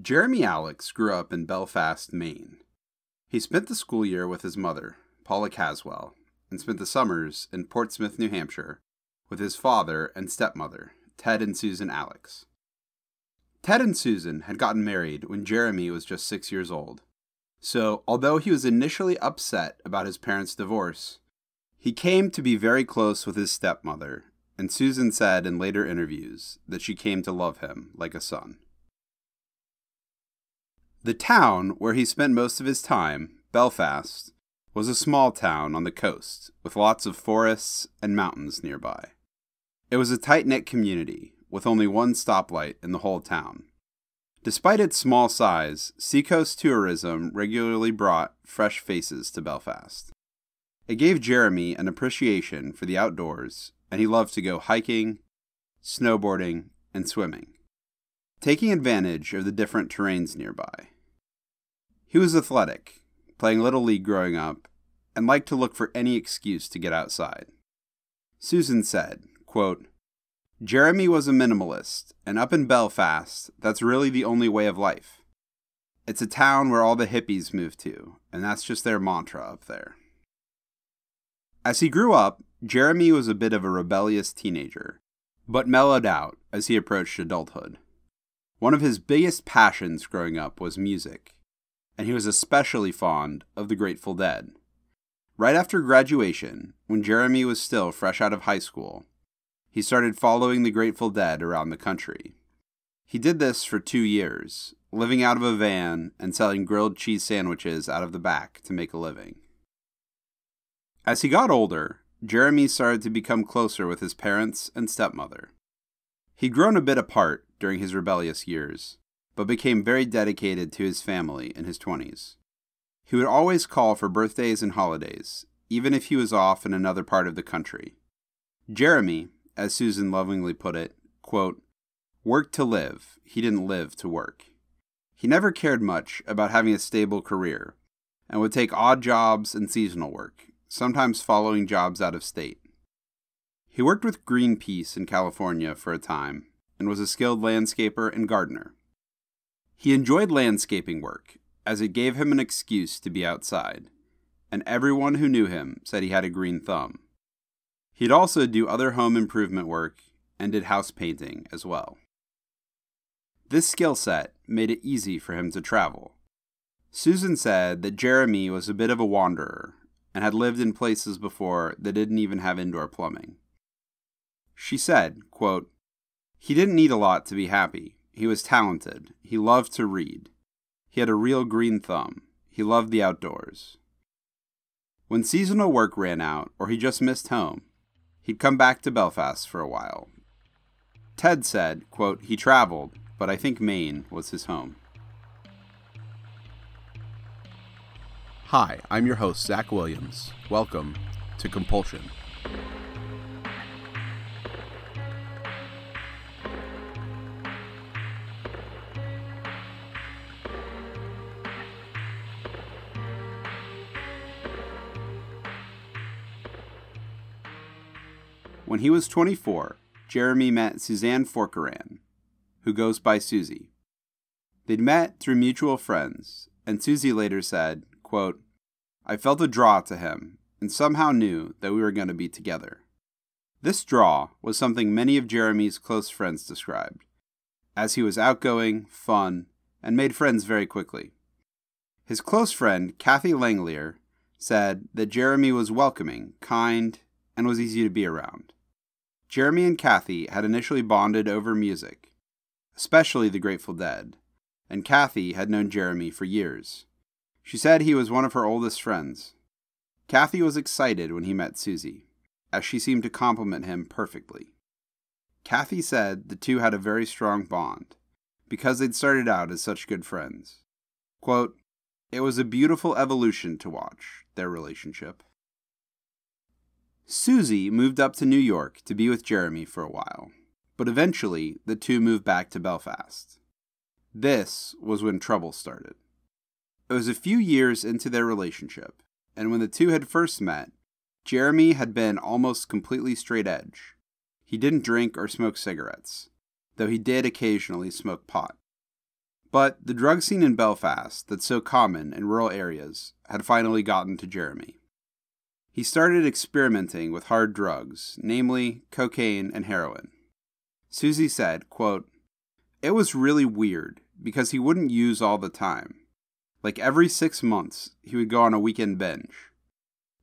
Jeremy Alex grew up in Belfast, Maine. He spent the school year with his mother, Paula Caswell, and spent the summers in Portsmouth, New Hampshire, with his father and stepmother, Ted and Susan Alex. Ted and Susan had gotten married when Jeremy was just 6 years old, so although he was initially upset about his parents' divorce, he came to be very close with his stepmother, and Susan said in later interviews that she came to love him like a son. The town where he spent most of his time, Belfast, was a small town on the coast with lots of forests and mountains nearby. It was a tight-knit community with only one stoplight in the whole town. Despite its small size, seacoast tourism regularly brought fresh faces to Belfast. It gave Jeremy an appreciation for the outdoors, and he loved to go hiking, snowboarding, and swimming, taking advantage of the different terrains nearby. He was athletic, playing Little League growing up, and liked to look for any excuse to get outside. Susan said, quote, "Jeremy was a minimalist, and up in Belfast, that's really the only way of life. It's a town where all the hippies move to, and that's just their mantra up there." As he grew up, Jeremy was a bit of a rebellious teenager, but mellowed out as he approached adulthood. One of his biggest passions growing up was music, and he was especially fond of the Grateful Dead. Right after graduation, when Jeremy was still fresh out of high school, he started following the Grateful Dead around the country. He did this for 2 years, living out of a van and selling grilled cheese sandwiches out of the back to make a living. As he got older, Jeremy started to become closer with his parents and stepmother. He'd grown a bit apart during his rebellious years, but became very dedicated to his family in his 20s. He would always call for birthdays and holidays, even if he was off in another part of the country. Jeremy, as Susan lovingly put it, quote, "worked to live, he didn't live to work." He never cared much about having a stable career, and would take odd jobs and seasonal work, sometimes following jobs out of state. He worked with Greenpeace in California for a time, and was a skilled landscaper and gardener. He enjoyed landscaping work, as it gave him an excuse to be outside, and everyone who knew him said he had a green thumb. He'd also do other home improvement work, and did house painting as well. This skill set made it easy for him to travel. Susan said that Jeremy was a bit of a wanderer, and had lived in places before that didn't even have indoor plumbing. She said, quote, "He didn't need a lot to be happy. He was talented. He loved to read. He had a real green thumb. He loved the outdoors. When seasonal work ran out, or he just missed home, he'd come back to Belfast for a while." Ted said, quote, "He traveled, but I think Maine was his home." Hi, I'm your host, Zach Williams. Welcome to Compulsion. When he was 24, Jeremy met Suzanne Forkeran, who goes by Susie. They'd met through mutual friends, and Susie later said, quote, "I felt a draw to him, and somehow knew that we were going to be together." This draw was something many of Jeremy's close friends described, as he was outgoing, fun, and made friends very quickly. His close friend, Kathy Langelier, said that Jeremy was welcoming, kind, and was easy to be around. Jeremy and Kathy had initially bonded over music, especially the Grateful Dead, and Kathy had known Jeremy for years. She said he was one of her oldest friends. Kathy was excited when he met Susie, as she seemed to complement him perfectly. Kathy said the two had a very strong bond, because they'd started out as such good friends. Quote, "It was a beautiful evolution to watch, their relationship." Susie moved up to New York to be with Jeremy for a while, but eventually the two moved back to Belfast. This was when trouble started. It was a few years into their relationship, and when the two had first met, Jeremy had been almost completely straight edge. He didn't drink or smoke cigarettes, though he did occasionally smoke pot. But the drug scene in Belfast, that's so common in rural areas, had finally gotten to Jeremy. He started experimenting with hard drugs, namely cocaine and heroin. Susie said, quote, "It was really weird because he wouldn't use all the time. Like every 6 months, he would go on a weekend binge."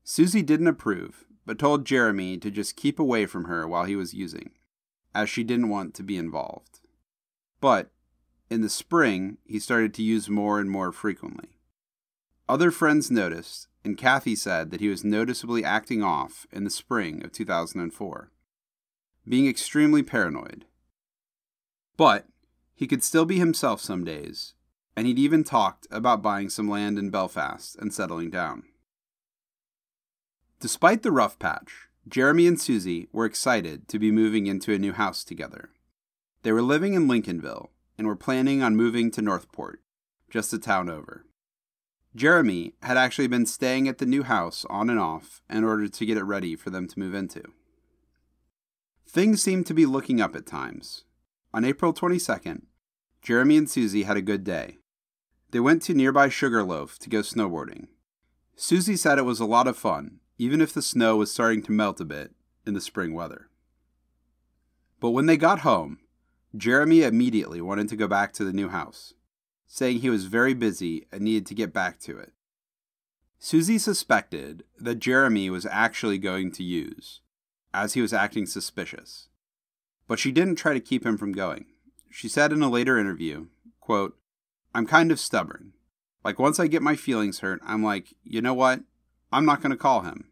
Susie didn't approve, but told Jeremy to just keep away from her while he was using, as she didn't want to be involved. But in the spring, he started to use more and more frequently. Other friends noticed, and Kathy said that he was noticeably acting off in the spring of 2004, being extremely paranoid. But he could still be himself some days, and he'd even talked about buying some land in Belfast and settling down. Despite the rough patch, Jeremy and Susie were excited to be moving into a new house together. They were living in Lincolnville and were planning on moving to Northport, just a town over. Jeremy had actually been staying at the new house on and off in order to get it ready for them to move into. Things seemed to be looking up at times. On April 22nd, Jeremy and Susie had a good day. They went to nearby Sugarloaf to go snowboarding. Susie said it was a lot of fun, even if the snow was starting to melt a bit in the spring weather. But when they got home, Jeremy immediately wanted to go back to the new house, saying he was very busy and needed to get back to it. Susie suspected that Jeremy was actually going to use, as he was acting suspicious. But she didn't try to keep him from going. She said in a later interview, quote, "I'm kind of stubborn. Like once I get my feelings hurt, I'm like, you know what? I'm not going to call him.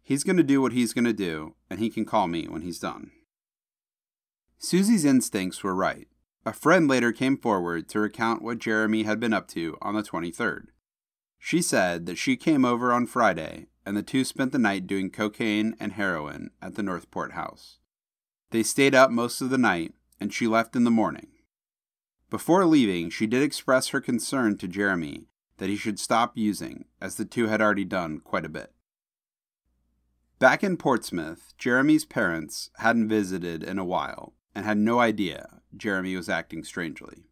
He's going to do what he's going to do, and he can call me when he's done." Susie's instincts were right. A friend later came forward to recount what Jeremy had been up to on the 23rd. She said that she came over on Friday, and the two spent the night doing cocaine and heroin at the Northport house. They stayed up most of the night, and she left in the morning. Before leaving, she did express her concern to Jeremy that he should stop using, as the two had already done quite a bit. Back in Portsmouth, Jeremy's parents hadn't visited in a while, and had no idea Jeremy was acting strangely.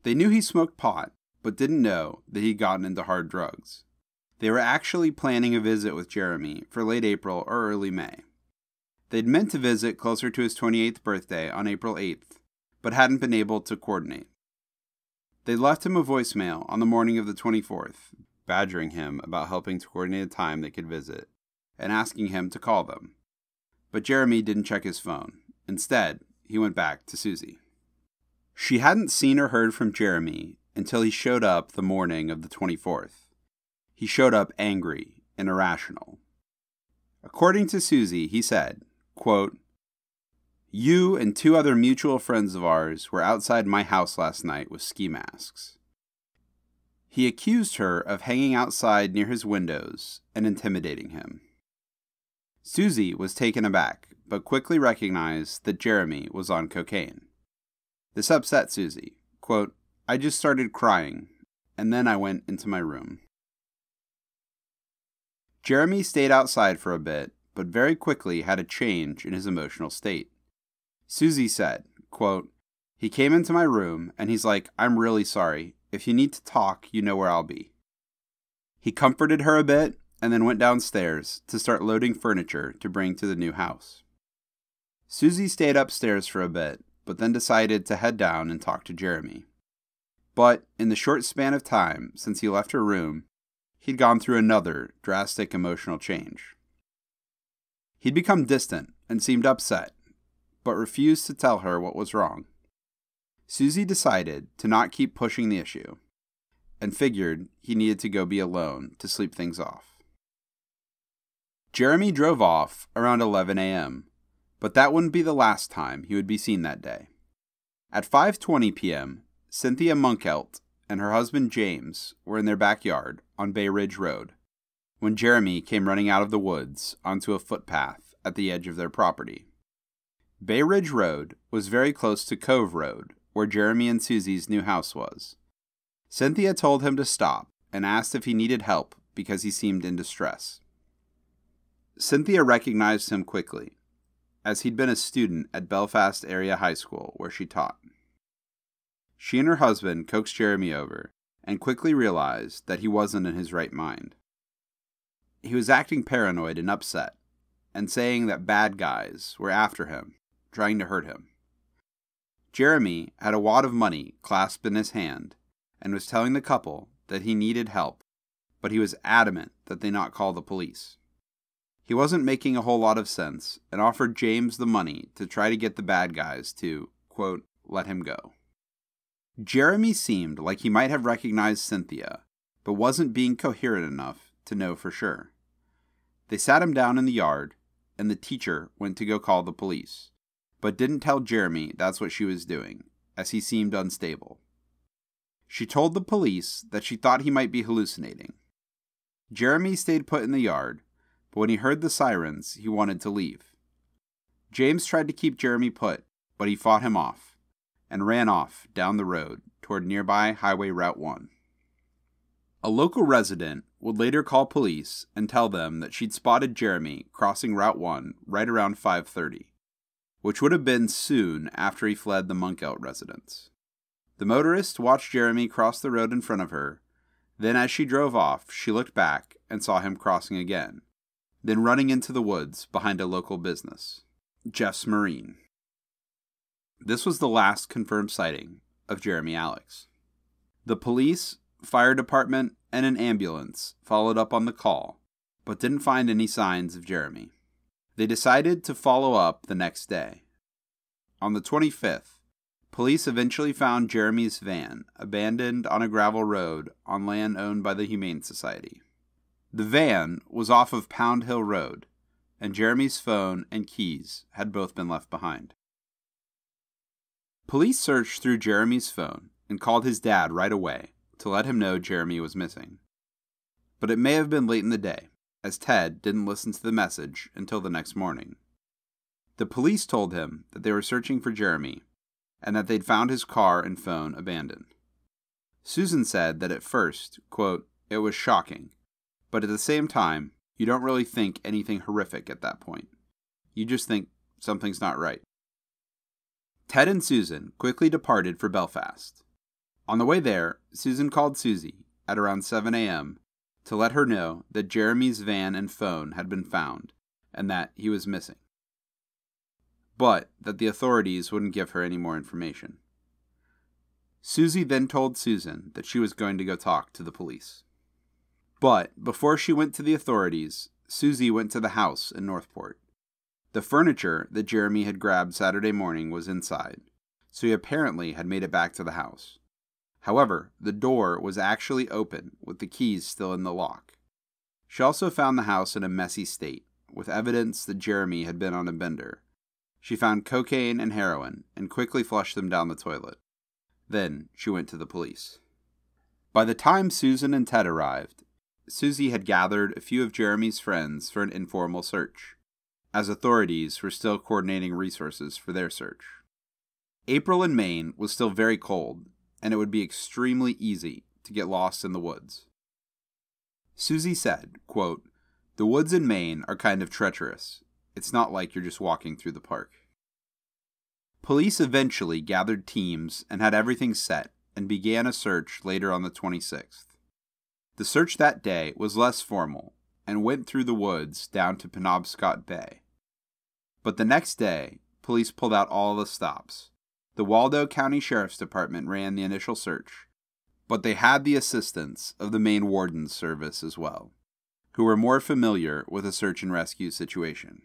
They knew he smoked pot, but didn't know that he'd gotten into hard drugs. They were actually planning a visit with Jeremy for late April or early May. They'd meant to visit closer to his 28th birthday on April 8th, but hadn't been able to coordinate. They left him a voicemail on the morning of the 24th, badgering him about helping to coordinate a time they could visit, and asking him to call them. But Jeremy didn't check his phone. Instead, he went back to Susie. She hadn't seen or heard from Jeremy until he showed up the morning of the 24th. He showed up angry and irrational. According to Susie, he said, quote, "You and 2 other mutual friends of ours were outside my house last night with ski masks." He accused her of hanging outside near his windows and intimidating him. Susie was taken aback, but quickly recognized that Jeremy was on cocaine. This upset Susie. Quote, "I just started crying, and then I went into my room." Jeremy stayed outside for a bit, but very quickly had a change in his emotional state. Susie said, quote, "He came into my room, and he's like, 'I'm really sorry. If you need to talk, you know where I'll be.'" He comforted her a bit, and then went downstairs to start loading furniture to bring to the new house. Susie stayed upstairs for a bit, but then decided to head down and talk to Jeremy. But in the short span of time since he left her room, he'd gone through another drastic emotional change. He'd become distant and seemed upset, but refused to tell her what was wrong. Susie decided to not keep pushing the issue, and figured he needed to go be alone to sleep things off. Jeremy drove off around 11 a.m., but that wouldn't be the last time he would be seen that day. At 5:20 p.m., Cynthia Munkelt and her husband James were in their backyard on Bay Ridge Road when Jeremy came running out of the woods onto a footpath at the edge of their property. Bay Ridge Road was very close to Cove Road, where Jeremy and Susie's new house was. Cynthia told him to stop and asked if he needed help because he seemed in distress. Cynthia recognized him quickly, as he'd been a student at Belfast Area High School where she taught. She and her husband coaxed Jeremy over and quickly realized that he wasn't in his right mind. He was acting paranoid and upset, and saying that bad guys were after him, trying to hurt him. Jeremy had a wad of money clasped in his hand and was telling the couple that he needed help, but he was adamant that they not call the police. He wasn't making a whole lot of sense and offered James the money to try to get the bad guys to, quote, let him go. Jeremy seemed like he might have recognized Cynthia, but wasn't being coherent enough to know for sure. They sat him down in the yard, and the teacher went to go call the police, but didn't tell Jeremy that's what she was doing, as he seemed unstable. She told the police that she thought he might be hallucinating. Jeremy stayed put in the yard, but when he heard the sirens, he wanted to leave. James tried to keep Jeremy put, but he fought him off, and ran off down the road toward nearby Highway Route 1. A local resident would later call police and tell them that she'd spotted Jeremy crossing Route 1 right around 5:30, which would have been soon after he fled the Monkelt residence. The motorist watched Jeremy cross the road in front of her, then as she drove off, she looked back and saw him crossing again, then running into the woods behind a local business, Jeff's Marine. This was the last confirmed sighting of Jeremy Alex. The police, fire department, and an ambulance followed up on the call, but didn't find any signs of Jeremy. They decided to follow up the next day. On the 25th, police eventually found Jeremy's van abandoned on a gravel road on land owned by the Humane Society. The van was off of Pound Hill Road, and Jeremy's phone and keys had both been left behind. Police searched through Jeremy's phone and called his dad right away to let him know Jeremy was missing. But it may have been late in the day, as Ted didn't listen to the message until the next morning. The police told him that they were searching for Jeremy, and that they'd found his car and phone abandoned. Susan said that at first, quote, it was shocking, but at the same time, you don't really think anything horrific at that point. You just think something's not right. Ted and Susan quickly departed for Belfast. On the way there, Susan called Susie at around 7 a.m. to let her know that Jeremy's van and phone had been found and that he was missing, but that the authorities wouldn't give her any more information. Susie then told Susan that she was going to go talk to the police. But before she went to the authorities, Susie went to the house in Northport. The furniture that Jeremy had grabbed Saturday morning was inside, so he apparently had made it back to the house. However, the door was actually open, with the keys still in the lock. She also found the house in a messy state, with evidence that Jeremy had been on a bender. She found cocaine and heroin, and quickly flushed them down the toilet. Then she went to the police. By the time Susan and Ted arrived, Susie had gathered a few of Jeremy's friends for an informal search, as authorities were still coordinating resources for their search. April in Maine was still very cold, and it would be extremely easy to get lost in the woods. Susie said, quote, the woods in Maine are kind of treacherous. It's not like you're just walking through the park. Police eventually gathered teams and had everything set and began a search later on the 26th. The search that day was less formal and went through the woods down to Penobscot Bay. But the next day, police pulled out all the stops. The Waldo County Sheriff's Department ran the initial search, but they had the assistance of the Maine Warden's Service as well, who were more familiar with a search and rescue situation.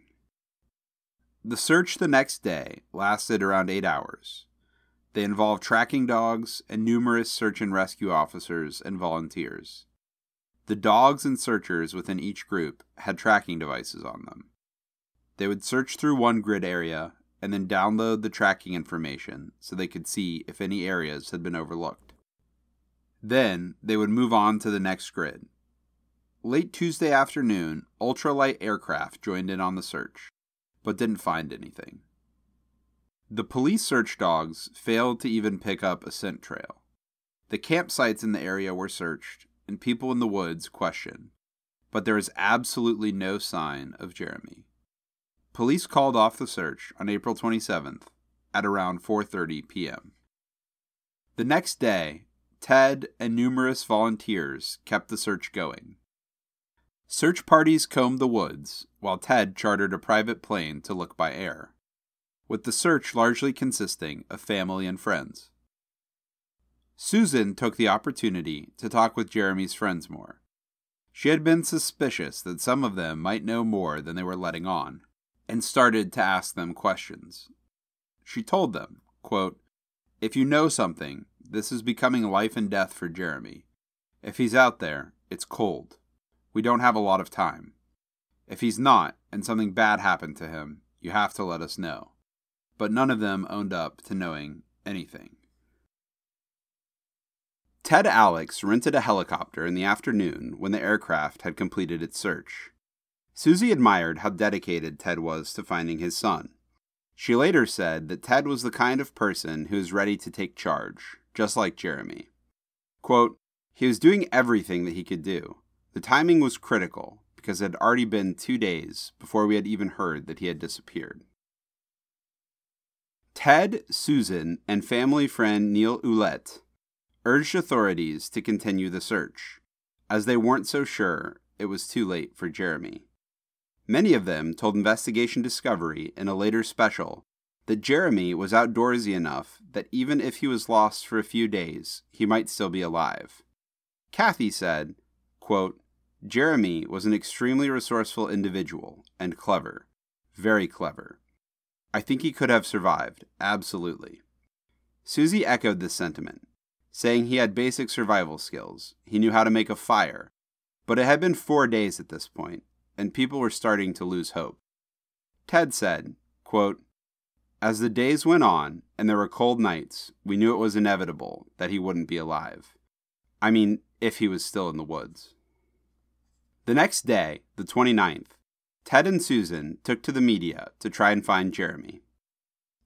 The search the next day lasted around 8 hours. They involved tracking dogs and numerous search and rescue officers and volunteers. The dogs and searchers within each group had tracking devices on them. They would search through one grid area and then download the tracking information so they could see if any areas had been overlooked. Then they would move on to the next grid. Late Tuesday afternoon, ultralight aircraft joined in on the search, but didn't find anything. The police search dogs failed to even pick up a scent trail. The campsites in the area were searched, and people in the woods questioned, but there is absolutely no sign of Jeremy. Police called off the search on April 27th at around 4:30 p.m. The next day, Ted and numerous volunteers kept the search going. Search parties combed the woods, while Ted chartered a private plane to look by air, with the search largely consisting of family and friends. Susan took the opportunity to talk with Jeremy's friends more. She had been suspicious that some of them might know more than they were letting on, and started to ask them questions. She told them, quote, "If you know something, this is becoming life and death for Jeremy. If he's out there, it's cold. We don't have a lot of time. If he's not, and something bad happened to him, you have to let us know." But none of them owned up to knowing anything. Ted Alex rented a helicopter in the afternoon when the aircraft had completed its search. Susie admired how dedicated Ted was to finding his son. She later said that Ted was the kind of person who is ready to take charge, just like Jeremy. Quote, "He was doing everything that he could do. The timing was critical, because it had already been 2 days before we had even heard that he had disappeared." Ted, Susan, and family friend Neil Ouellette urged authorities to continue the search, as they weren't so sure it was too late for Jeremy. Many of them told Investigation Discovery in a later special that Jeremy was outdoorsy enough that even if he was lost for a few days, he might still be alive. Kathy said, quote, "Jeremy was an extremely resourceful individual and clever, very clever. I think he could have survived, absolutely." Susie echoed this sentiment, saying he had basic survival skills. He knew how to make a fire, but it had been 4 days at this point, and people were starting to lose hope. Ted said, quote, "As the days went on and there were cold nights, we knew it was inevitable that he wouldn't be alive. I mean, if he was still in the woods." The next day, the 29th, Ted and Susan took to the media to try and find Jeremy.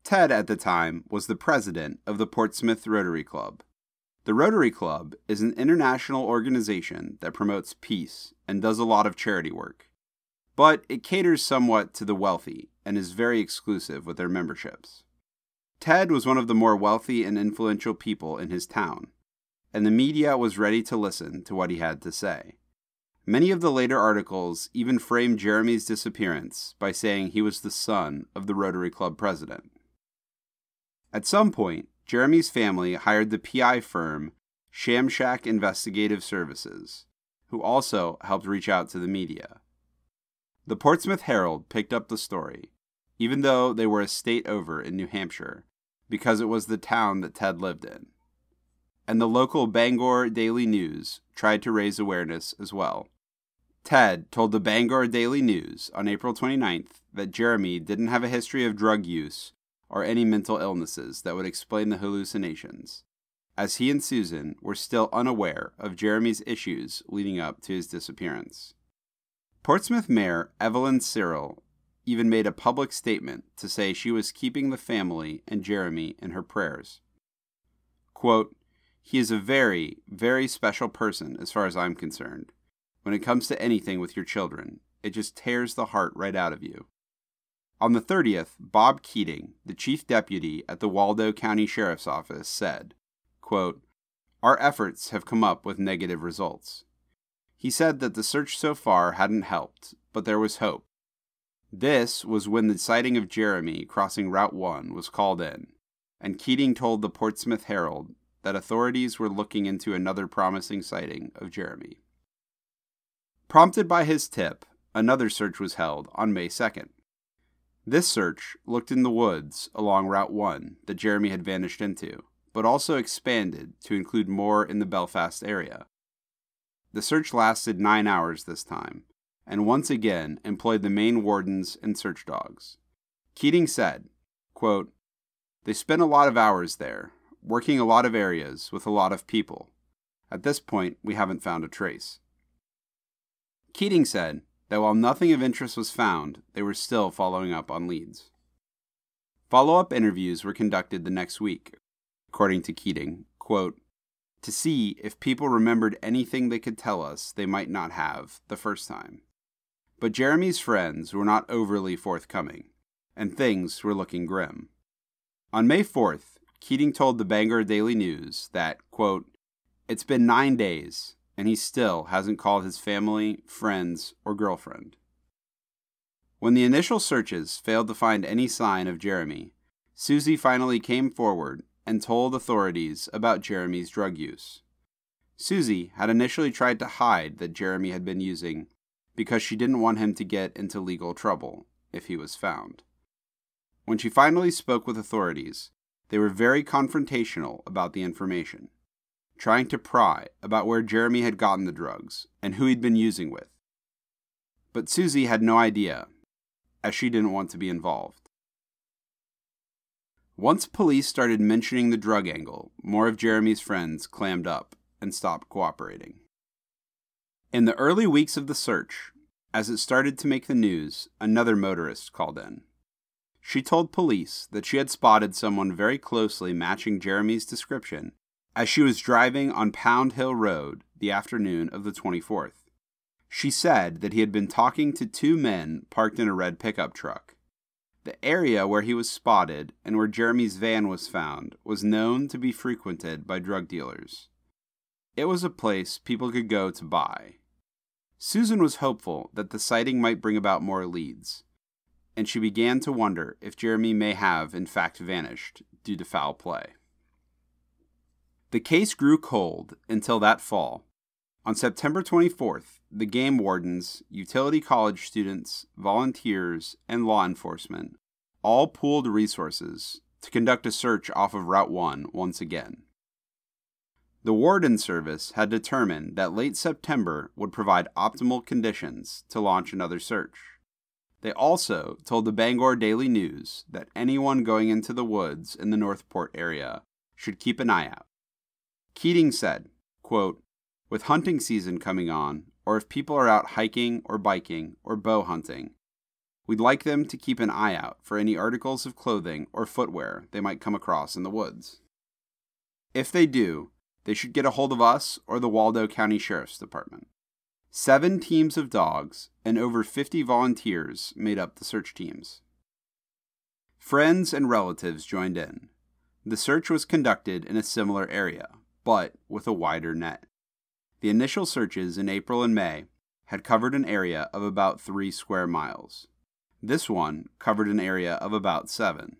Ted, at the time, was the president of the Portsmouth Rotary Club. The Rotary Club is an international organization that promotes peace and does a lot of charity work, but it caters somewhat to the wealthy and is very exclusive with their memberships. Ted was one of the more wealthy and influential people in his town, and the media was ready to listen to what he had to say. Many of the later articles even framed Jeremy's disappearance by saying he was the son of the Rotary Club president. At some point, Jeremy's family hired the PI firm Shamshack Investigative Services, who also helped reach out to the media. The Portsmouth Herald picked up the story, even though they were a state over in New Hampshire, because it was the town that Ted lived in. And the local Bangor Daily News tried to raise awareness as well. Ted told the Bangor Daily News on April 29th that Jeremy didn't have a history of drug use or any mental illnesses that would explain the hallucinations, as he and Susan were still unaware of Jeremy's issues leading up to his disappearance. Portsmouth Mayor Evelyn Cyril even made a public statement to say she was keeping the family and Jeremy in her prayers. Quote, "He is a very, very special person as far as I'm concerned. When it comes to anything with your children, it just tears the heart right out of you." On the 30th, Bob Keating, the chief deputy at the Waldo County Sheriff's Office, said, quote, "Our efforts have come up with negative results." He said that the search so far hadn't helped, but there was hope. This was when the sighting of Jeremy crossing Route 1 was called in, and Keating told the Portsmouth Herald that authorities were looking into another promising sighting of Jeremy. Prompted by his tip, another search was held on May 2nd. This search looked in the woods along Route 1 that Jeremy had vanished into, but also expanded to include more in the Belfast area. The search lasted 9 hours this time, and once again employed the Maine wardens and search dogs. Keating said, quote, "They spent a lot of hours there, working a lot of areas with a lot of people. At this point, we haven't found a trace." Keating said that while nothing of interest was found, they were still following up on leads. Follow-up interviews were conducted the next week, according to Keating, quote, "to see if people remembered anything they could tell us they might not have the first time. But Jeremy's friends were not overly forthcoming, and things were looking grim." On May 4th, Keating told the Bangor Daily News that, quote, "It's been 9 days, and he still hasn't called his family, friends, or girlfriend." When the initial searches failed to find any sign of Jeremy, Susie finally came forward and told authorities about Jeremy's drug use. Susie had initially tried to hide that Jeremy had been using because she didn't want him to get into legal trouble if he was found. When she finally spoke with authorities, they were very confrontational about the information, trying to pry about where Jeremy had gotten the drugs and who he'd been using with. But Susie had no idea, as she didn't want to be involved. Once police started mentioning the drug angle, more of Jeremy's friends clammed up and stopped cooperating. In the early weeks of the search, as it started to make the news, another motorist called in. She told police that she had spotted someone very closely matching Jeremy's description as she was driving on Pound Hill Road the afternoon of the 24th. She said that he had been talking to 2 men parked in a red pickup truck. The area where he was spotted and where Jeremy's van was found was known to be frequented by drug dealers. It was a place people could go to buy. Susan was hopeful that the sighting might bring about more leads, and she began to wonder if Jeremy may have, in fact, vanished due to foul play. The case grew cold until that fall. On September 24th, the game wardens, utility college students, volunteers, and law enforcement all pooled resources to conduct a search off of Route 1 once again. The warden service had determined that late September would provide optimal conditions to launch another search. They also told the Bangor Daily News that anyone going into the woods in the Northport area should keep an eye out. Keating said, quote, "With hunting season coming on, or if people are out hiking or biking or bow hunting, we'd like them to keep an eye out for any articles of clothing or footwear they might come across in the woods. If they do, they should get a hold of us or the Waldo County Sheriff's Department." 7 teams of dogs and over 50 volunteers made up the search teams. Friends and relatives joined in. The search was conducted in a similar area, but with a wider net. The initial searches in April and May had covered an area of about 3 square miles. This one covered an area of about 7.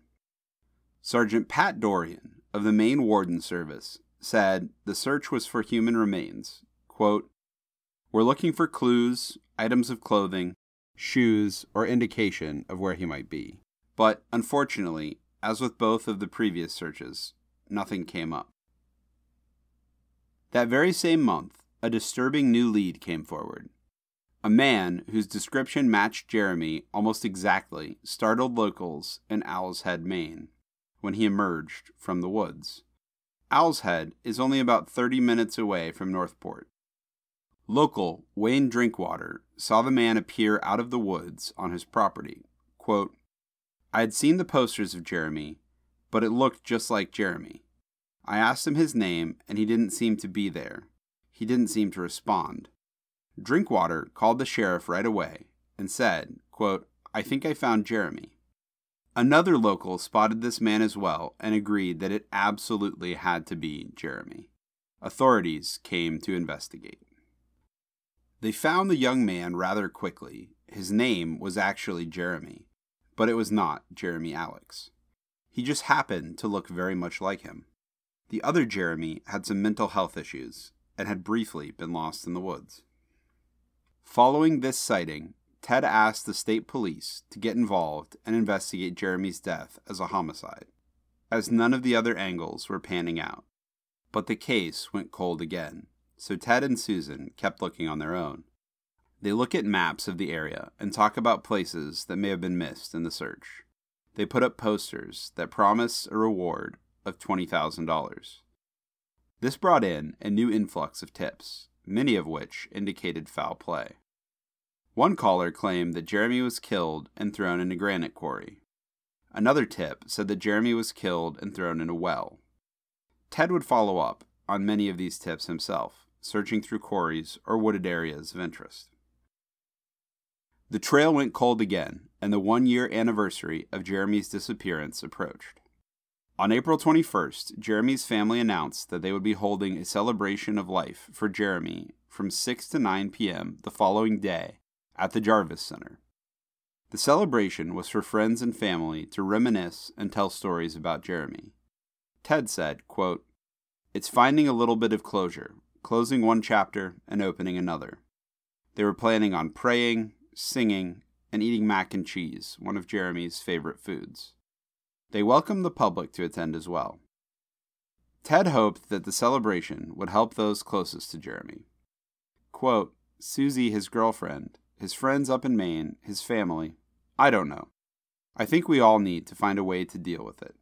Sergeant Pat Dorian of the Maine Warden Service said the search was for human remains. Quote, "We're looking for clues, items of clothing, shoes, or indication of where he might be. But, unfortunately, as with both of the previous searches, nothing came up." That very same month, a disturbing new lead came forward. A man whose description matched Jeremy almost exactly startled locals in Owl's Head, Maine, when he emerged from the woods. Owl's Head is only about 30 minutes away from Northport. Local Wayne Drinkwater saw the man appear out of the woods on his property. Quote, "I had seen the posters of Jeremy, but it looked just like Jeremy. I asked him his name, and he didn't seem to be there. He didn't seem to respond. Drinkwater called the sheriff right away and said, quote, 'I think I found Jeremy.' Another local spotted this man as well and agreed that it absolutely had to be Jeremy. Authorities came to investigate. They found the young man rather quickly. His name was actually Jeremy, but it was not Jeremy Alex. He just happened to look very much like him. The other Jeremy had some mental health issues and had briefly been lost in the woods." Following this sighting, Ted asked the state police to get involved and investigate Jeremy's death as a homicide, as none of the other angles were panning out. But the case went cold again, so Ted and Susan kept looking on their own. They look at maps of the area and talk about places that may have been missed in the search. They put up posters that promise a reward of $20,000. This brought in a new influx of tips, many of which indicated foul play. One caller claimed that Jeremy was killed and thrown in a granite quarry. Another tip said that Jeremy was killed and thrown in a well. Ted would follow up on many of these tips himself, searching through quarries or wooded areas of interest. The trail went cold again, and the 1-year anniversary of Jeremy's disappearance approached. On April 21st, Jeremy's family announced that they would be holding a celebration of life for Jeremy from 6 to 9 p.m. the following day at the Jarvis Center. The celebration was for friends and family to reminisce and tell stories about Jeremy. Ted said, quote, "It's finding a little bit of closure, closing one chapter and opening another." They were planning on praying, singing, and eating mac and cheese, one of Jeremy's favorite foods. They welcomed the public to attend as well. Ted hoped that the celebration would help those closest to Jeremy. Quote, "Susie, his girlfriend, his friends up in Maine, his family, I don't know. I think we all need to find a way to deal with it."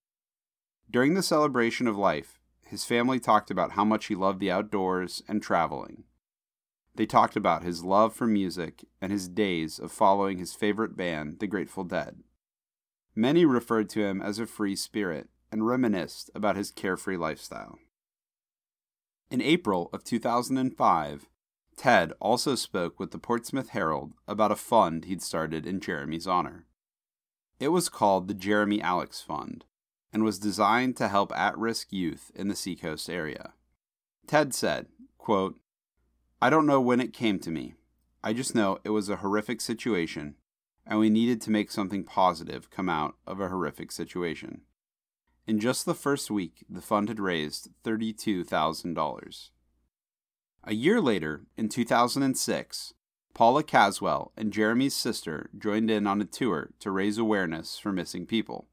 During the celebration of life, his family talked about how much he loved the outdoors and traveling. They talked about his love for music and his days of following his favorite band, the Grateful Dead. Many referred to him as a free spirit and reminisced about his carefree lifestyle. In April of 2005, Ted also spoke with the Portsmouth Herald about a fund he'd started in Jeremy's honor. It was called the Jeremy Alex Fund and was designed to help at-risk youth in the Seacoast area. Ted said, quote, "I don't know when it came to me. I just know it was a horrific situation, and we needed to make something positive come out of a horrific situation. In just the first week, the fund had raised $32,000. A year later, in 2006, Paula Caswell and Jeremy's sister joined in on a tour to raise awareness for missing people.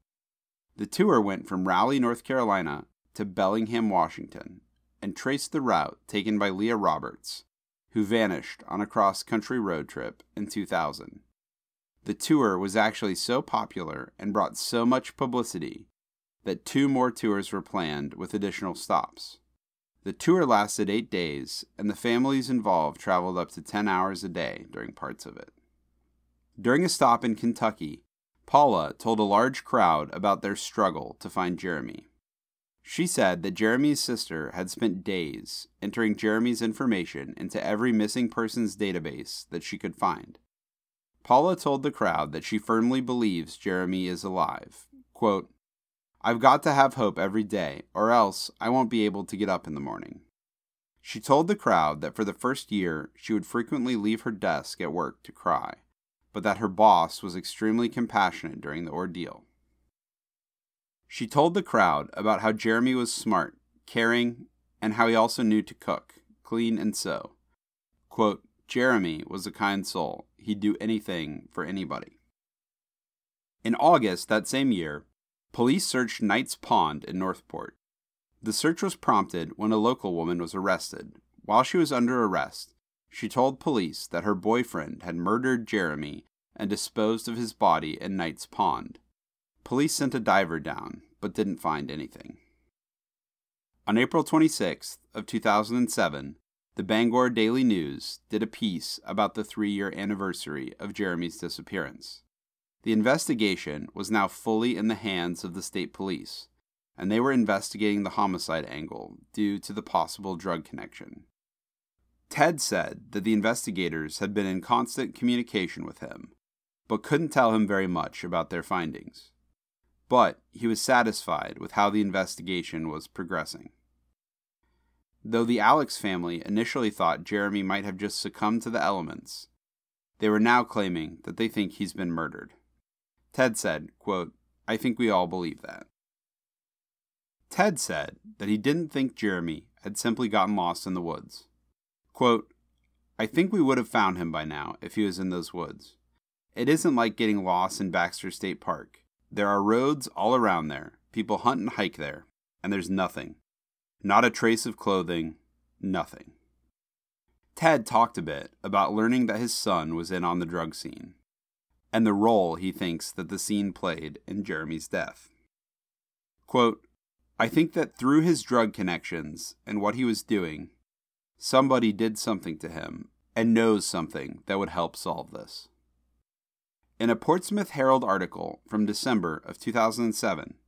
The tour went from Raleigh, North Carolina to Bellingham, Washington, and traced the route taken by Leah Roberts, who vanished on a cross-country road trip in 2000. The tour was actually so popular and brought so much publicity that 2 more tours were planned with additional stops. The tour lasted 8 days, and the families involved traveled up to 10 hours a day during parts of it. During a stop in Kentucky, Paula told a large crowd about their struggle to find Jeremy. She said that Jeremy's sister had spent days entering Jeremy's information into every missing persons database that she could find. Paula told the crowd that she firmly believes Jeremy is alive. Quote, "I've got to have hope every day, or else I won't be able to get up in the morning." She told the crowd that for the first year, she would frequently leave her desk at work to cry, but that her boss was extremely compassionate during the ordeal. She told the crowd about how Jeremy was smart, caring, and how he also knew to cook, clean, and sew. Quote, "Jeremy was a kind soul. He'd do anything for anybody." In August that same year, police searched Knight's Pond in Northport. The search was prompted when a local woman was arrested. While she was under arrest, she told police that her boyfriend had murdered Jeremy and disposed of his body in Knight's Pond. Police sent a diver down, but didn't find anything. On April 26th of 2007, the Bangor Daily News did a piece about the 3-year anniversary of Jeremy's disappearance. The investigation was now fully in the hands of the state police, and they were investigating the homicide angle due to the possible drug connection. Ted said that the investigators had been in constant communication with him, but couldn't tell him very much about their findings. But he was satisfied with how the investigation was progressing. Though the Alex family initially thought Jeremy might have just succumbed to the elements, they were now claiming that they think he's been murdered. Ted said, quote, "I think we all believe that." Ted said that he didn't think Jeremy had simply gotten lost in the woods. Quote, "I think we would have found him by now if he was in those woods. It isn't like getting lost in Baxter State Park. There are roads all around there, people hunt and hike there, and there's nothing. Not a trace of clothing, nothing." Ted talked a bit about learning that his son was in on the drug scene, and the role he thinks that the scene played in Jeremy's death. Quote, "I think that through his drug connections and what he was doing, somebody did something to him and knows something that would help solve this." In a Portsmouth Herald article from December of 2007,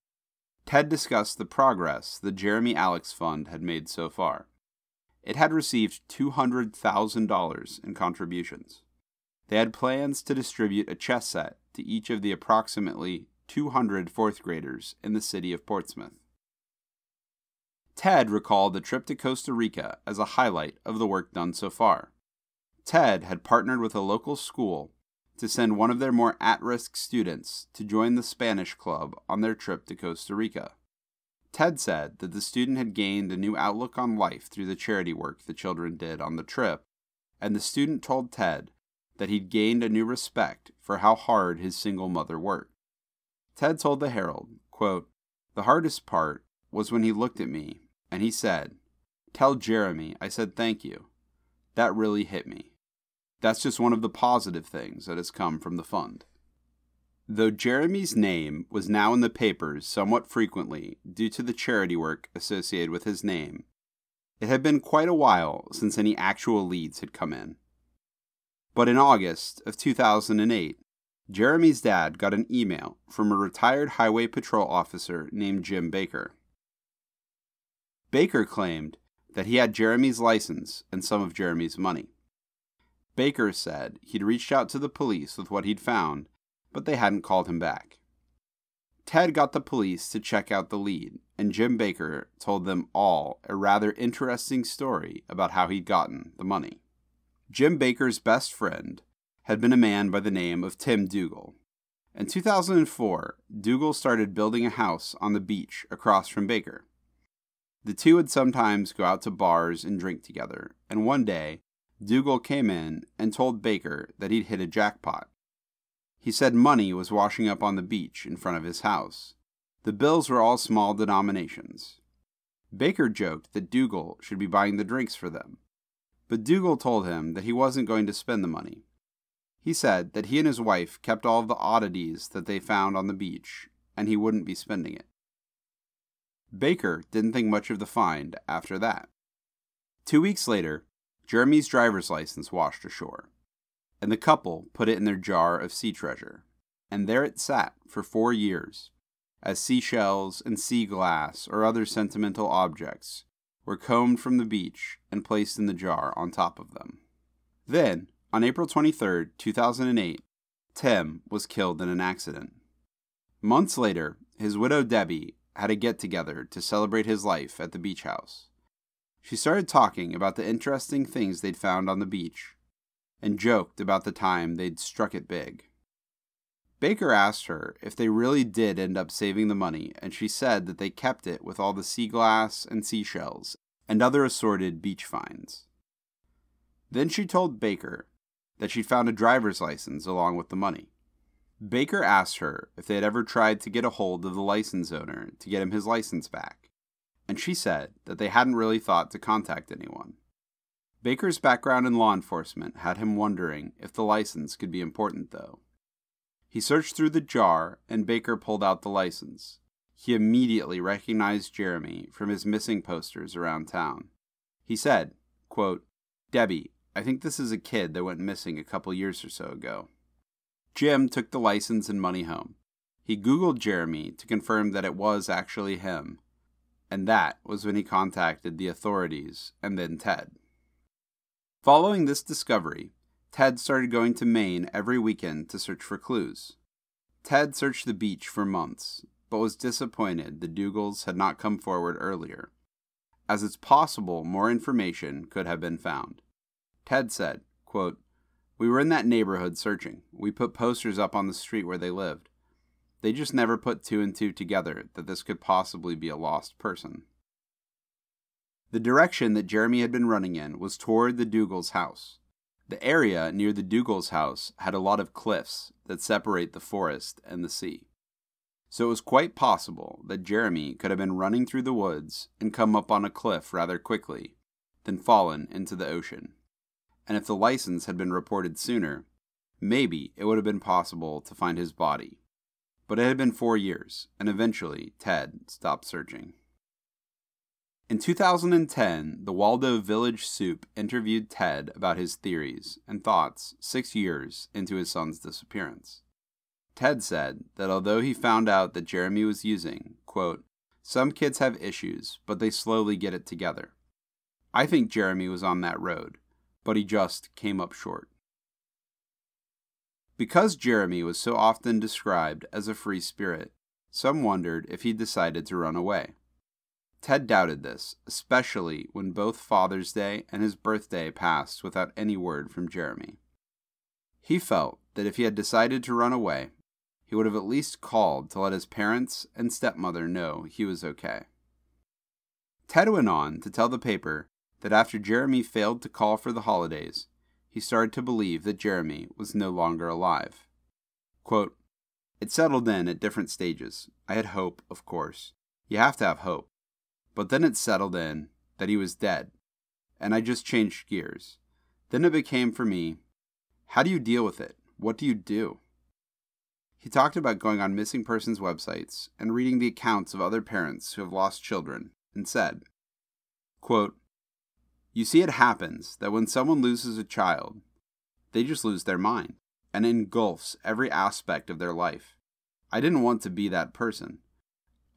Ted discussed the progress the Jeremy Alex Fund had made so far. It had received $200,000 in contributions. They had plans to distribute a chess set to each of the approximately 200 fourth graders in the city of Portsmouth. Ted recalled the trip to Costa Rica as a highlight of the work done so far. Ted had partnered with a local school to send one of their more at-risk students to join the Spanish club on their trip to Costa Rica. Ted said that the student had gained a new outlook on life through the charity work the children did on the trip, and the student told Ted that he'd gained a new respect for how hard his single mother worked. Ted told the Herald, quote, "The hardest part was when he looked at me and he said, 'Tell Jeremy I said thank you.' That really hit me. That's just one of the positive things that has come from the fund." Though Jeremy's name was now in the papers somewhat frequently due to the charity work associated with his name, it had been quite a while since any actual leads had come in. But in August of 2008, Jeremy's dad got an email from a retired highway patrol officer named Jim Baker. Baker claimed that he had Jeremy's license and some of Jeremy's money. Baker said he'd reached out to the police with what he'd found, but they hadn't called him back. Ted got the police to check out the lead, and Jim Baker told them all a rather interesting story about how he'd gotten the money. Jim Baker's best friend had been a man by the name of Tim Dougal. In 2004, Dougal started building a house on the beach across from Baker. The two would sometimes go out to bars and drink together, and one day, Dougal came in and told Baker that he'd hit a jackpot. He said money was washing up on the beach in front of his house. The bills were all small denominations. Baker joked that Dougal should be buying the drinks for them, but Dougal told him that he wasn't going to spend the money. He said that he and his wife kept all of the oddities that they found on the beach, and he wouldn't be spending it. Baker didn't think much of the find after that. 2 weeks later, Jeremy's driver's license washed ashore, and the couple put it in their jar of sea treasure, and there it sat for 4 years, as seashells and sea glass or other sentimental objects were combed from the beach and placed in the jar on top of them. Then, on April 23, 2008, Tim was killed in an accident. Months later, his widow Debbie had a get-together to celebrate his life at the beach house. She started talking about the interesting things they'd found on the beach, and joked about the time they'd struck it big. Baker asked her if they really did end up saving the money, and she said that they kept it with all the sea glass and seashells and other assorted beach finds. Then she told Baker that she'd found a driver's license along with the money. Baker asked her if they had ever tried to get a hold of the license owner to get him his license back, and she said that they hadn't really thought to contact anyone. Baker's background in law enforcement had him wondering if the license could be important, though. He searched through the jar, and Baker pulled out the license. He immediately recognized Jeremy from his missing posters around town. He said, quote, "Debbie, I think this is a kid that went missing a couple years or so ago." Jim took the license and money home. He Googled Jeremy to confirm that it was actually him, and that was when he contacted the authorities and then Ted. Following this discovery, Ted started going to Maine every weekend to search for clues. Ted searched the beach for months, but was disappointed the Dougals had not come forward earlier, as it's possible more information could have been found. Ted said, quote, "We were in that neighborhood searching. We put posters up on the street where they lived. They just never put two and two together that this could possibly be a lost person." The direction that Jeremy had been running in was toward the Dougals' house. The area near the Dougals' house had a lot of cliffs that separate the forest and the sea. So it was quite possible that Jeremy could have been running through the woods and come up on a cliff rather quickly, then fallen into the ocean. And if the license had been reported sooner, maybe it would have been possible to find his body. But it had been 4 years, and eventually Ted stopped searching. In 2010, the Waldo Village Soup interviewed Ted about his theories and thoughts 6 years into his son's disappearance. Ted said that although he found out that Jeremy was using, quote, "Some kids have issues, but they slowly get it together. I think Jeremy was on that road, but he just came up short." Because Jeremy was so often described as a free spirit, some wondered if he decided to run away. Ted doubted this, especially when both Father's Day and his birthday passed without any word from Jeremy. He felt that if he had decided to run away, he would have at least called to let his parents and stepmother know he was okay. Ted went on to tell the paper that after Jeremy failed to call for the holidays, he started to believe that Jeremy was no longer alive. Quote, "It settled in at different stages. I had hope, of course. You have to have hope. But then it settled in that he was dead, and I just changed gears. Then it became for me, how do you deal with it? What do you do?" He talked about going on missing persons websites and reading the accounts of other parents who have lost children, and said, quote, "You see, it happens that when someone loses a child, they just lose their mind, and it engulfs every aspect of their life. I didn't want to be that person.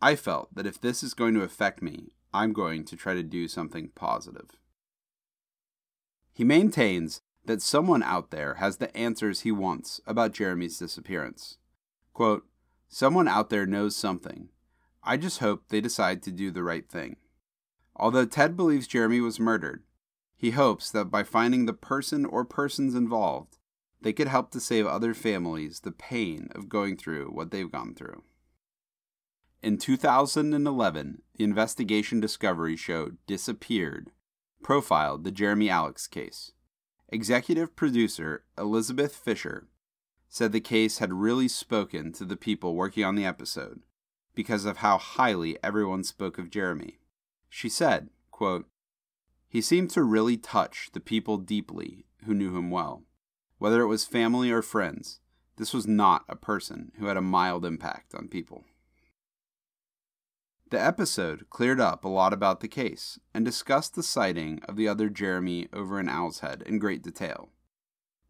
I felt that if this is going to affect me, I'm going to try to do something positive." He maintains that someone out there has the answers he wants about Jeremy's disappearance. Quote, "Someone out there knows something. I just hope they decide to do the right thing." Although Ted believes Jeremy was murdered, he hopes that by finding the person or persons involved, they could help to save other families the pain of going through what they've gone through. In 2011, the investigation Discovery show Disappeared profiled the Jeremy Alex case. Executive producer Elizabeth Fisher said the case had really spoken to the people working on the episode because of how highly everyone spoke of Jeremy. She said, quote, "He seemed to really touch the people deeply who knew him well. Whether it was family or friends, this was not a person who had a mild impact on people." The episode cleared up a lot about the case and discussed the sighting of the other Jeremy over in Owl's Head in great detail.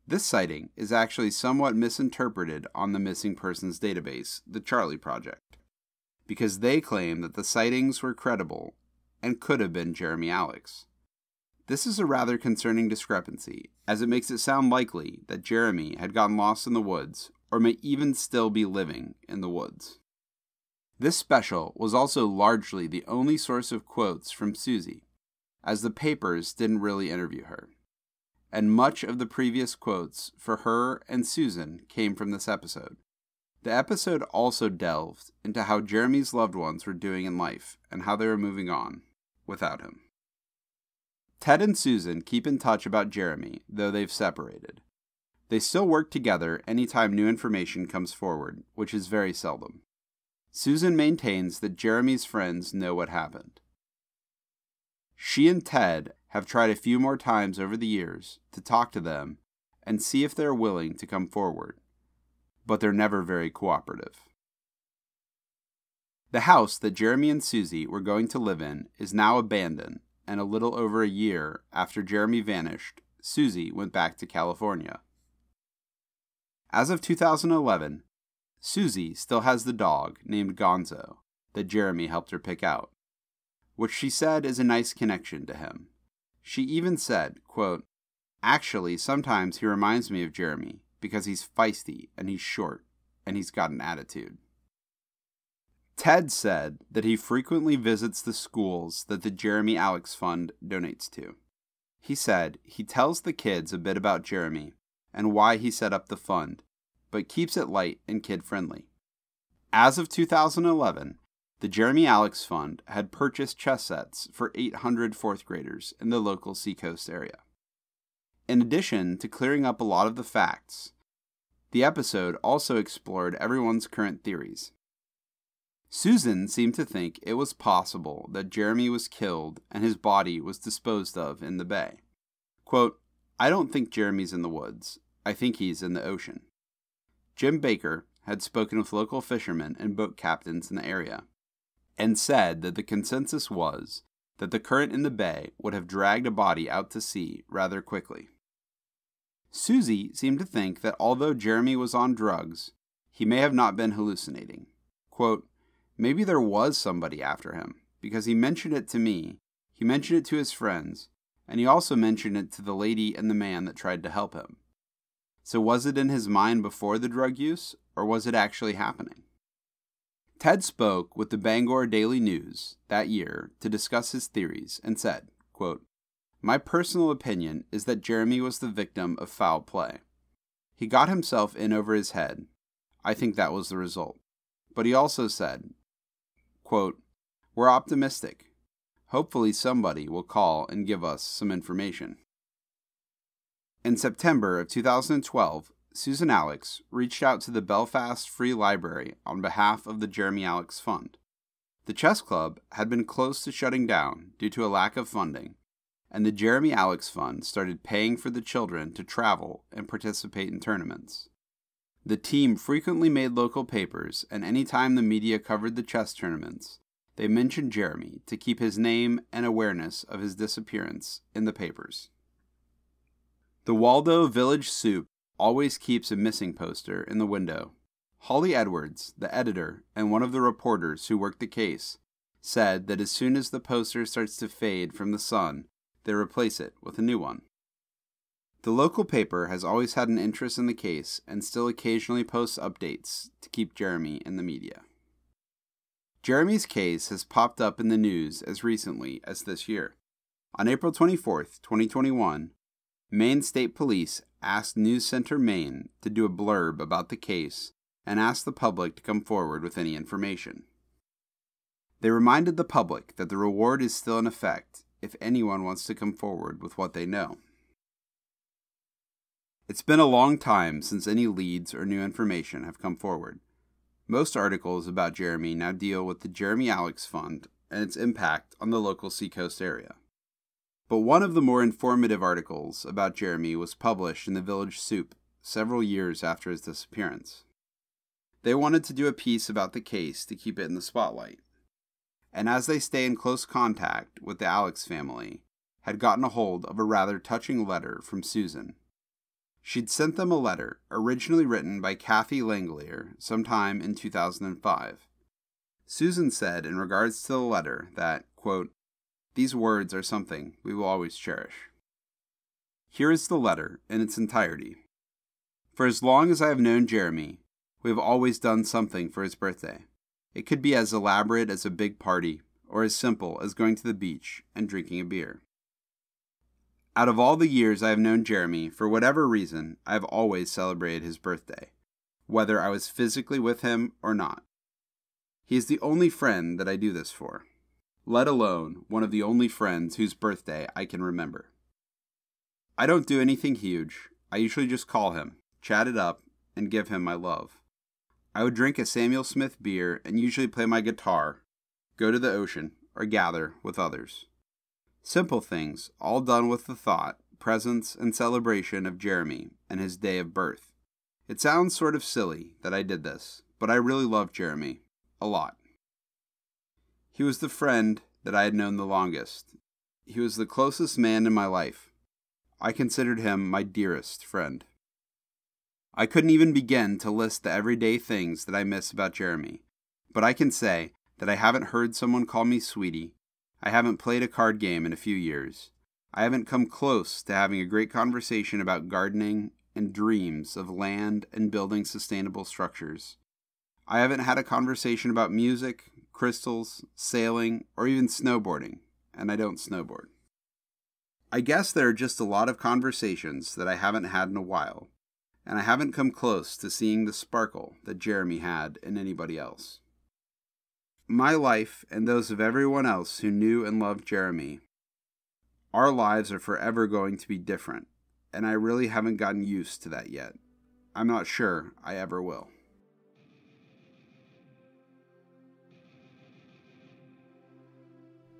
This sighting is actually somewhat misinterpreted on the Missing Persons Database, the Charlie Project, because they claim that the sightings were credible and could have been Jeremy Alex. This is a rather concerning discrepancy, as it makes it sound likely that Jeremy had gotten lost in the woods or may even still be living in the woods. This special was also largely the only source of quotes from Susie, as the papers didn't really interview her. And much of the previous quotes for her and Susan came from this episode. The episode also delved into how Jeremy's loved ones were doing in life and how they were moving on without him. Ted and Susan keep in touch about Jeremy, though they've separated. They still work together anytime new information comes forward, which is very seldom. Susan maintains that Jeremy's friends know what happened. She and Ted have tried a few more times over the years to talk to them and see if they're willing to come forward, but they're never very cooperative. The house that Jeremy and Susie were going to live in is now abandoned, and a little over a year after Jeremy vanished, Susie went back to California. As of 2011, Susie still has the dog named Gonzo that Jeremy helped her pick out, which she said is a nice connection to him. She even said, quote, "Actually, sometimes he reminds me of Jeremy because he's feisty and he's short and he's got an attitude." Ted said that he frequently visits the schools that the Jeremy Alex Fund donates to. He said he tells the kids a bit about Jeremy and why he set up the fund, but keeps it light and kid-friendly. As of 2011, the Jeremy Alex Fund had purchased chess sets for 800 fourth graders in the local Seacoast area. In addition to clearing up a lot of the facts, the episode also explored everyone's current theories. Susan seemed to think it was possible that Jeremy was killed and his body was disposed of in the bay. Quote, "I don't think Jeremy's in the woods. I think he's in the ocean." Jim Baker had spoken with local fishermen and boat captains in the area, and said that the consensus was that the current in the bay would have dragged a body out to sea rather quickly. Susie seemed to think that although Jeremy was on drugs, he may have not been hallucinating. Quote, "Maybe there was somebody after him, because he mentioned it to me, he mentioned it to his friends, and he also mentioned it to the lady and the man that tried to help him. So was it in his mind before the drug use, or was it actually happening?" Ted spoke with the Bangor Daily News that year to discuss his theories and said, quote, "My personal opinion is that Jeremy was the victim of foul play. He got himself in over his head. I think that was the result." But he also said, quote, "We're optimistic. Hopefully somebody will call and give us some information." In September of 2012, Susan Alex reached out to the Belfast Free Library on behalf of the Jeremy Alex Fund. The chess club had been close to shutting down due to a lack of funding, and the Jeremy Alex Fund started paying for the children to travel and participate in tournaments. The team frequently made local papers, and any time the media covered the chess tournaments, they mentioned Jeremy to keep his name and awareness of his disappearance in the papers. The Waldo Village Soup always keeps a missing poster in the window. Holly Edwards, the editor and one of the reporters who worked the case, said that as soon as the poster starts to fade from the sun, they replace it with a new one. The local paper has always had an interest in the case and still occasionally posts updates to keep Jeremy in the media. Jeremy's case has popped up in the news as recently as this year. On April 24th, 2021, Maine State Police asked News Center Maine to do a blurb about the case and asked the public to come forward with any information. They reminded the public that the reward is still in effect if anyone wants to come forward with what they know. It's been a long time since any leads or new information have come forward. Most articles about Jeremy now deal with the Jeremy Alex Fund and its impact on the local seacoast area. But one of the more informative articles about Jeremy was published in the Village Soup several years after his disappearance. They wanted to do a piece about the case to keep it in the spotlight. And as they stay in close contact with the Alex family, had gotten a hold of a rather touching letter from Susan. She'd sent them a letter originally written by Kathy Langelier sometime in 2005. Susan said in regards to the letter that, quote, "These words are something we will always cherish." Here is the letter in its entirety. "For as long as I have known Jeremy, we have always done something for his birthday. It could be as elaborate as a big party, or as simple as going to the beach and drinking a beer. Out of all the years I have known Jeremy, for whatever reason, I have always celebrated his birthday, whether I was physically with him or not. He is the only friend that I do this for, let alone one of the only friends whose birthday I can remember. I don't do anything huge. I usually just call him, chat it up, and give him my love. I would drink a Samuel Smith beer and usually play my guitar, go to the ocean, or gather with others. Simple things, all done with the thought, presence, and celebration of Jeremy and his day of birth. It sounds sort of silly that I did this, but I really love Jeremy. A lot. He was the friend that I had known the longest. He was the closest man in my life. I considered him my dearest friend. I couldn't even begin to list the everyday things that I miss about Jeremy, but I can say that I haven't heard someone call me sweetie. I haven't played a card game in a few years. I haven't come close to having a great conversation about gardening and dreams of land and building sustainable structures. I haven't had a conversation about music, crystals, sailing, or even snowboarding, and I don't snowboard. I guess there are just a lot of conversations that I haven't had in a while, and I haven't come close to seeing the sparkle that Jeremy had in anybody else. My life and those of everyone else who knew and loved Jeremy, our lives are forever going to be different, and I really haven't gotten used to that yet. I'm not sure I ever will.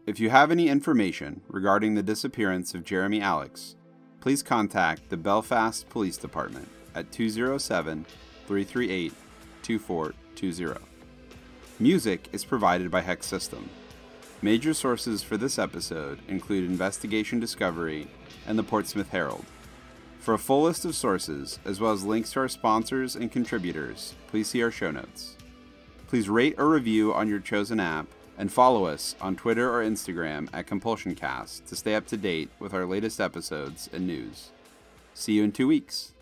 If you have any information regarding the disappearance of Jeremy Alex, please contact the Belfast Police Department at 207-338-2420. Music is provided by Hexsystem. Major sources for this episode include Investigation Discovery and the Portsmouth Herald. For a full list of sources, as well as links to our sponsors and contributors, please see our show notes. Please rate or review on your chosen app, and follow us on Twitter or Instagram at CompulsionCast to stay up to date with our latest episodes and news. See you in 2 weeks.